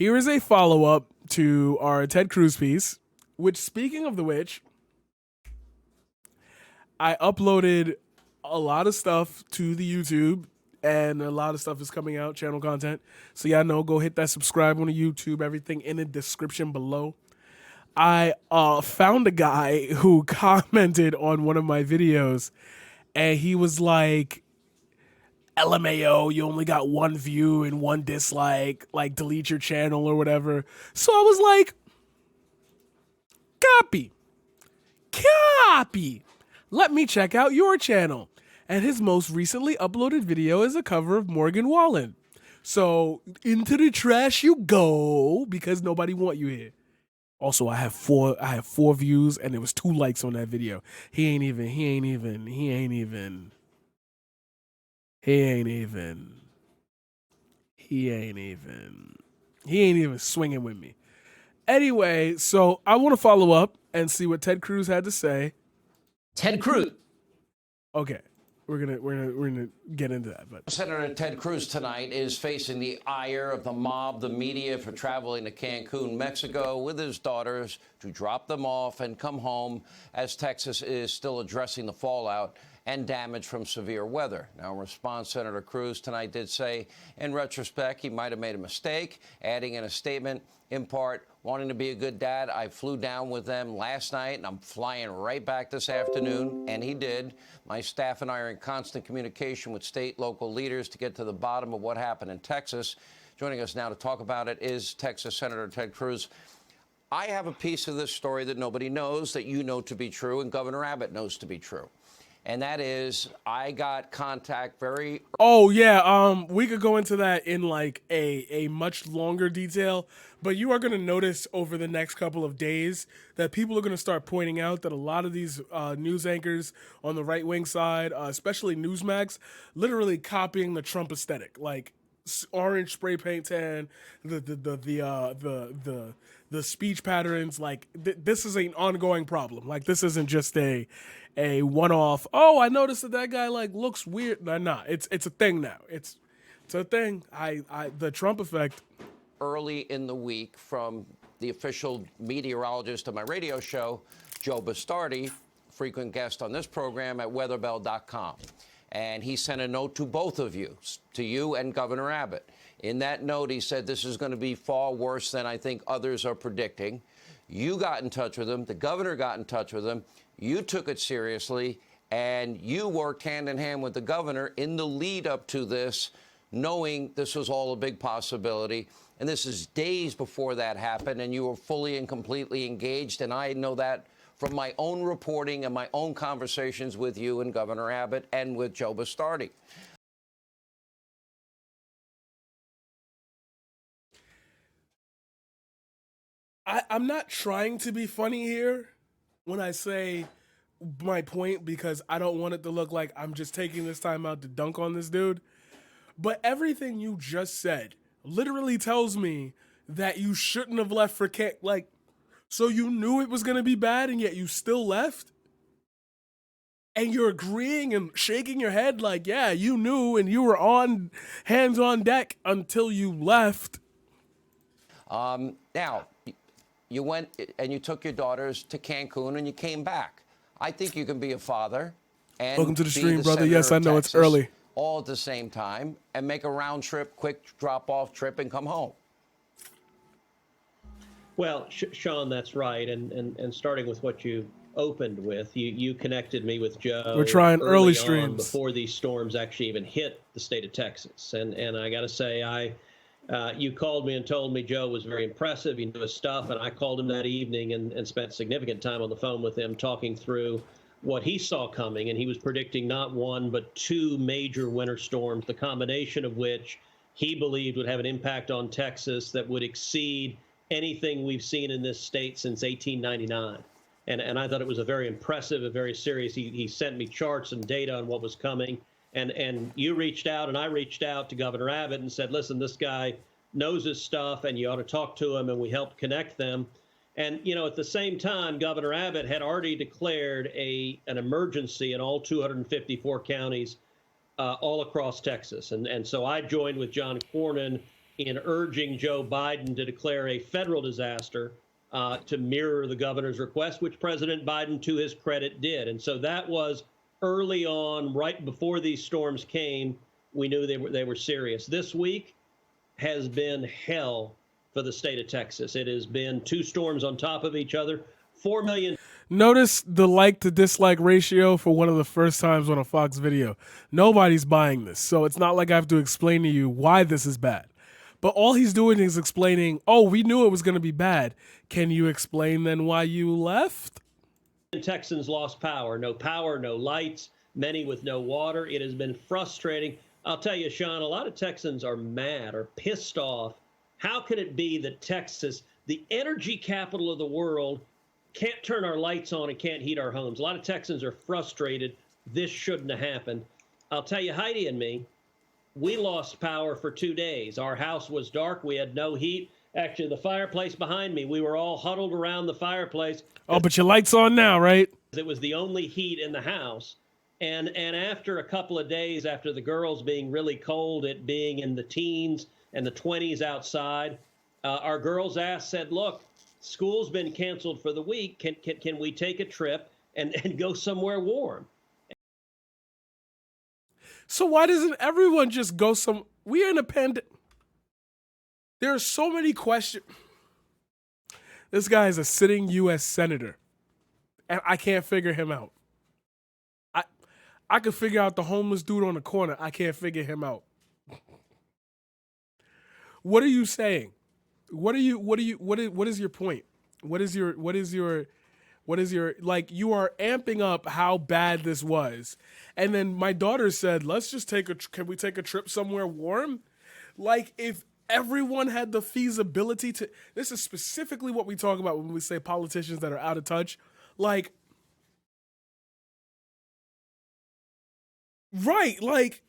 Here is a follow up to our Ted Cruz piece, which, speaking of the which, I uploaded a lot of stuff to the YouTube and a lot of stuff is coming out, channel content. So, yeah, know, go hit that subscribe on the YouTube, everything in the description below. I found a guy who commented on one of my videos and he was like, LMAO, you only got one view and one dislike, like delete your channel or whatever. So I was like, copy, copy. Let me check out your channel. And his most recently uploaded video is a cover of Morgan Wallen. So into the trash you go because nobody want you here. Also, I have four views and there was 2 likes on that video. He ain't even swinging with me. Anyway, so I want to follow up and see what Ted Cruz had to say. Ted Cruz. Okay, we're gonna get into that. But Senator Ted Cruz tonight is facing the ire of the mob, the media, for traveling to Cancun, Mexico, with his daughters to drop them off and come home as Texas is still addressing the fallout and damage from severe weather. Now, in response, Senator Cruz tonight did say, in retrospect, he might have made a mistake, adding in a statement, in part, wanting to be a good dad. I flew down with them last night, and I'm flying right back this afternoon, and he did. My staff and I are in constant communication with state, local leaders to get to the bottom of what happened in Texas. Joining us now to talk about it is Texas Senator Ted Cruz. I have a piece of this story that nobody knows, that you know to be true, and Governor Abbott knows to be true. And that is, I got contact very... Oh, yeah, we could go into that in, like, a much longer detail, but you are going to notice over the next couple of days that people are going to start pointing out that a lot of these news anchors on the right-wing side, especially Newsmax, literally copying the Trump aesthetic, like orange spray paint tan, the speech patterns. Like, this is an ongoing problem. Like, this isn't just a one-off. Oh, I noticed that guy like looks weird. Nah, it's a thing now. It's a thing. The Trump effect. Early in the week from the official meteorologist of my radio show, Joe Bastardi, frequent guest on this program at weatherbell.com. And he sent a note to both of you, to you and Governor Abbott. In that note, he said this is going to be far worse than I think others are predicting. You got in touch with him. The governor got in touch with him. You took it seriously, and you worked hand in hand with the governor in the lead up to this, knowing this was all a big possibility. And this is days before that happened, and you were fully and completely engaged. And I know that from my own reporting and my own conversations with you and Governor Abbott and with Joe Bastardi. I'm not trying to be funny here when I say my point, because I don't want it to look like I'm just taking this time out to dunk on this dude. But everything you just said literally tells me that you shouldn't have left for camp. Like, so you knew it was going to be bad and yet you still left? And you're agreeing and shaking your head like, yeah, you knew and you were on hands on deck until you left. Now, you went and you took your daughters to Cancun and you came back. I think you can be a father and welcome to the be stream, brother. Yes, I know Texas, it's early. All at the same time, and make a round trip, quick drop-off trip and come home. Well, Sean, that's right. And starting with what you opened with, you connected me with Joe. We're trying early on streams before these storms actually even hit the state of Texas. And I got to say, you called me and told me Joe was very impressive. He knew his stuff. And I called him that evening and spent significant time on the phone with him talking through what he saw coming. And he was predicting not one, but 2 major winter storms, the combination of which he believed would have an impact on Texas that would exceed anything we've seen in this state since 1899. And I thought it was a very impressive, a very serious. He sent me charts and data on what was coming. And you reached out and I reached out to Governor Abbott and said, listen, this guy knows his stuff and you ought to talk to him. And we helped connect them. And, you know, at the same time, Governor Abbott had already declared an emergency in all 254 counties all across Texas. And so I joined with John Cornyn in urging Joe Biden to declare a federal disaster to mirror the governor's request, which President Biden, to his credit, did. And so that was early on, right before these storms came. We knew they were serious. This week has been hell for the state of Texas. It has been 2 storms on top of each other, 4 million. Notice the like to dislike ratio for one of the first times on a Fox video. Nobody's buying this, so it's not like I have to explain to you why this is bad. But all he's doing is explaining, oh, we knew it was going to be bad. Can you explain then why you left? Texans lost power, no lights, many with no water. It has been frustrating. I'll tell you, Sean, a lot of Texans are mad or pissed off. How can it be that Texas, the energy capital of the world, can't turn our lights on and can't heat our homes? A lot of Texans are frustrated. This shouldn't have happened. I'll tell you, Heidi and me, we lost power for 2 days. Our house was dark. We had no heat. Actually, the fireplace behind me, we were all huddled around the fireplace. Oh, but your light's on now, right? It was the only heat in the house. And after a couple of days, after the girls being really cold, it being in the teens and the 20s outside, our girls said, look, school's been canceled for the week. Can we take a trip and go somewhere warm? So why doesn't everyone just go we're in a pandemic. There are so many questions. This guy is a sitting U.S. senator, and I can't figure him out. I could figure out the homeless dude on the corner. I can't figure him out. What are you saying? What is your point? What is your like, you are amping up how bad this was. And then my daughter said, let's just can we take a trip somewhere warm? Like, if everyone had the feasibility to, this is specifically what we talk about when we say politicians that are out of touch. Like, right, like,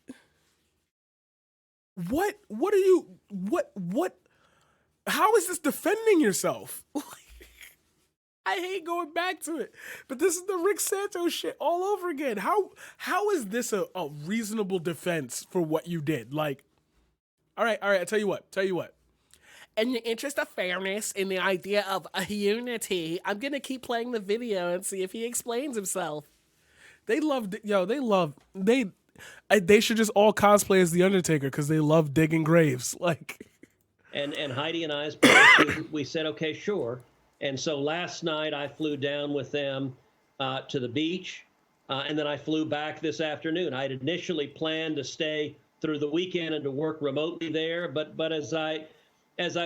how is this defending yourself? I hate going back to it, but this is the Rick Santos shit all over again. How is this a reasonable defense for what you did? Like, all right, I tell you what. In the interest of fairness, in the idea of a unity, I'm gonna keep playing the video and see if he explains himself. They should just all cosplay as the Undertaker because they love digging graves. Like, and Heidi and I, we said, okay, sure. And so last night I flew down with them to the beach, and then I flew back this afternoon. I had initially planned to stay through the weekend and to work remotely there, but as I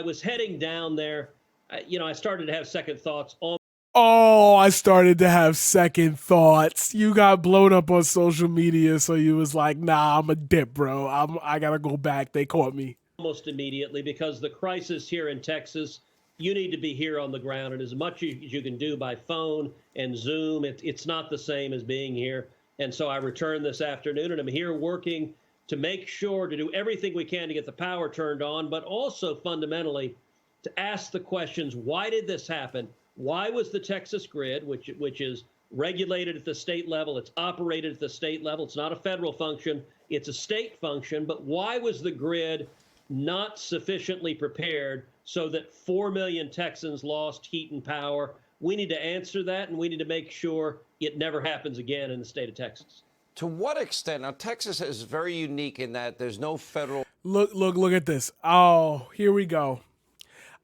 was heading down there, I started to have second thoughts on. Oh, I started to have second thoughts. You got blown up on social media, so you was like, nah, I'm a dip, bro. I gotta go back. They caught me. Almost immediately, because the crisis here in Texas, you need to be here on the ground, and as much as you can do by phone and Zoom, it's not the same as being here. And so I returned this afternoon, and I'm here working to make sure to do everything we can to get the power turned on, but also fundamentally to ask the questions, why did this happen? Why was the Texas grid, which is regulated at the state level, it's operated at the state level, it's not a federal function, it's a state function, but why was the grid not sufficiently prepared so that 4 million Texans lost heat and power? We need to answer that, and we need to make sure it never happens again in the state of Texas. To what extent? Now, Texas is very unique in that there's no federal. Look at this. Oh, here we go.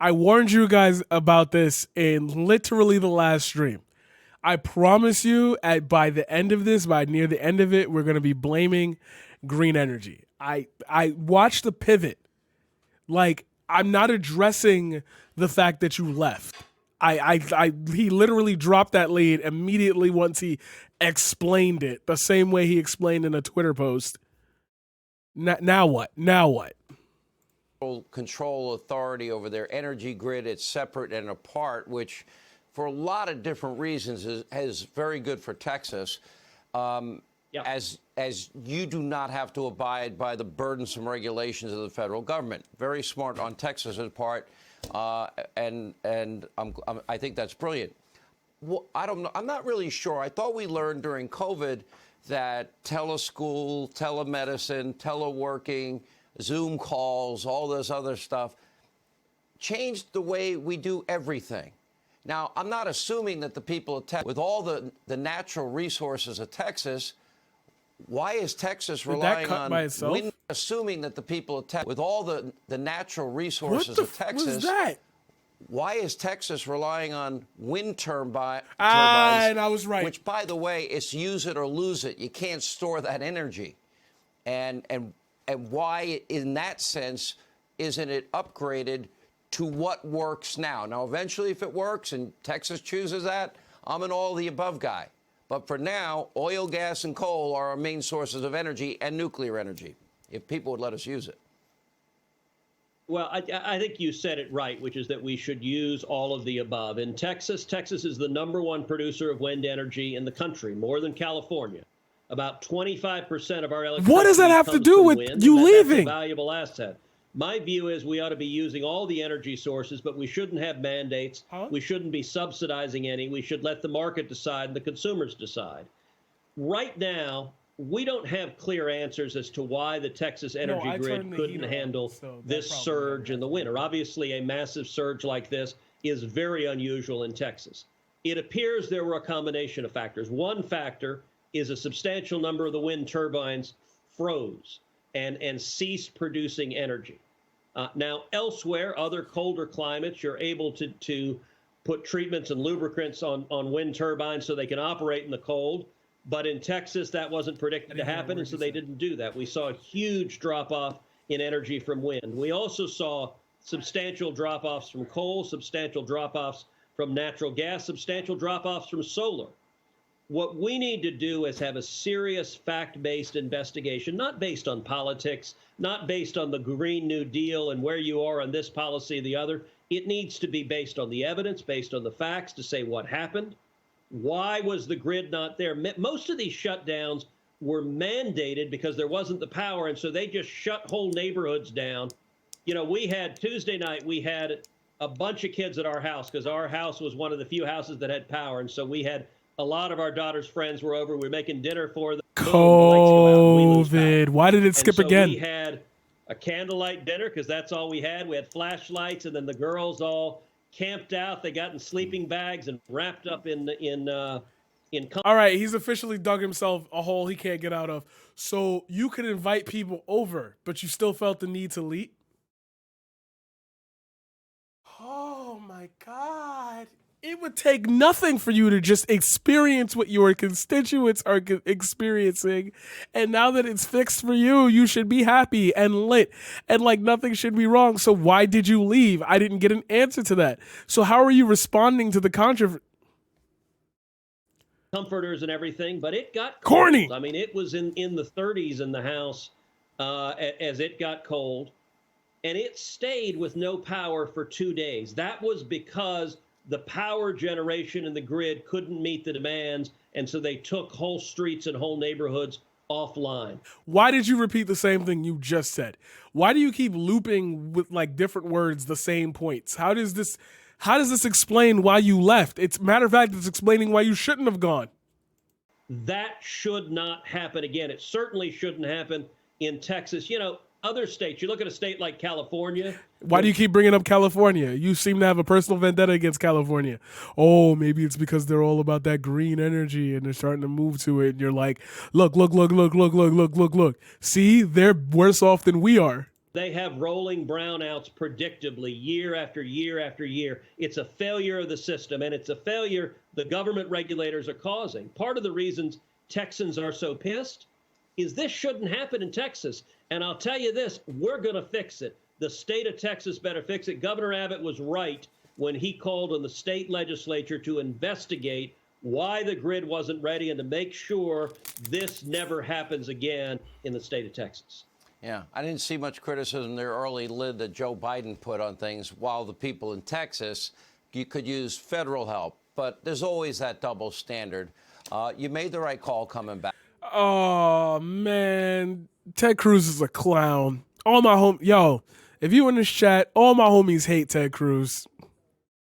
I warned you guys about this in literally the last stream. I promise you, by the end of this, by near the end of it, we're going to be blaming green energy. I watched the pivot. Like, I'm not addressing the fact that you left. He literally dropped that lead immediately once he explained it, the same way he explained in a Twitter post. Now what? Control authority over their energy grid. It's separate and apart, which for a lot of different reasons is very good for Texas. As you do not have to abide by the burdensome regulations of the federal government. Very smart on Texas's part, and I think that's brilliant. Well, I don't know. I'm not really sure. I thought we learned during COVID that teleschool, telemedicine, teleworking, Zoom calls, all this other stuff, changed the way we do everything. Now, I'm not assuming that the people of Texas, with all the natural resources of Texas, why is Texas relying on wind? Assuming that the people of Texas, with all the natural resources of Texas, was that? Why is Texas relying on wind turbines? And I was right. Which, by the way, it's use it or lose it. You can't store that energy. And why, in that sense, isn't it upgraded to what works now? Now, eventually, if it works and Texas chooses that, I'm an all the above guy. But for now, oil, gas, and coal are our main sources of energy, and nuclear energy, if people would let us use it. Well, I think you said it right, which is that we should use all of the above. In Texas, Texas is the #1 producer of wind energy in the country, more than California. About 25% of our electricity. What does that have to do with you leaving? That's a valuable asset. My view is we ought to be using all the energy sources, but we shouldn't have mandates. We shouldn't be subsidizing any. We should let the market decide and the consumers decide. Right now, we don't have clear answers as to why the Texas energy grid couldn't handle this surge in the winter. Obviously, a massive surge like this is very unusual in Texas. It appears there were a combination of factors. One factor is a substantial number of the wind turbines froze and ceased producing energy. Now, elsewhere, other colder climates, you're able to put treatments and lubricants on wind turbines so they can operate in the cold. But in Texas, that wasn't predicted to happen, and so they didn't do that. We saw a huge drop-off in energy from wind. We also saw substantial drop-offs from coal, substantial drop-offs from natural gas, substantial drop-offs from solar. What we need to do is have a serious fact-based investigation, not based on politics, not based on the Green New Deal and where you are on this policy or the other. It needs to be based on the evidence, based on the facts, to say what happened. Why was the grid not there? Most of these shutdowns were mandated because there wasn't the power, and so they just shut whole neighborhoods down. You know, we had Tuesday night, we had a bunch of kids at our house because our house was one of the few houses that had power, and so we had a lot of our daughter's friends were over. We were making dinner for them. COVID. Why did it skip again? We had a candlelight dinner because that's all we had. We had flashlights, and then the girls all camped out. They got in sleeping bags and wrapped up in. All right, he's officially dug himself a hole he can't get out of. So you could invite people over, but you still felt the need to leave? Oh my God. It would take nothing for you to just experience what your constituents are experiencing. And now that it's fixed for you, you should be happy and lit and like nothing should be wrong. So why did you leave? I didn't get an answer to that. So how are you responding to the controversy? Comforters and everything, but it got corny. Cold. I mean, it was in the 30s in the house as it got cold, and it stayed with no power for 2 days. That was because the power generation in the grid couldn't meet the demands, and so they took whole streets and whole neighborhoods offline. Why did you repeat the same thing you just said? Why do you keep looping with like different words the same points? How does this explain why you left? It's matter of fact, it's explaining why you shouldn't have gone. That should not happen again. It certainly shouldn't happen in Texas. You know, other states, you look at a state like California. Why do you keep bringing up California? You seem to have a personal vendetta against California. Oh, maybe it's because they're all about that green energy and they're starting to move to it. And you're like, look. See, they're worse off than we are. They have rolling brownouts predictably year after year after year. It's a failure of the system, and it's a failure the government regulators are causing. Part of the reasons Texans are so pissed is this shouldn't happen in Texas. And I'll tell you this, we're going to fix it. The state of Texas better fix it. Governor Abbott was right when he called on the state legislature to investigate why the grid wasn't ready and to make sure this never happens again in the state of Texas. Yeah, I didn't see much criticism there early lid that Joe Biden put on things while the people in Texas you could use federal help. But there's always that double standard. You made the right call coming back. Oh, man. Ted Cruz is a clown. All my if you in this chat, all my homies hate Ted Cruz.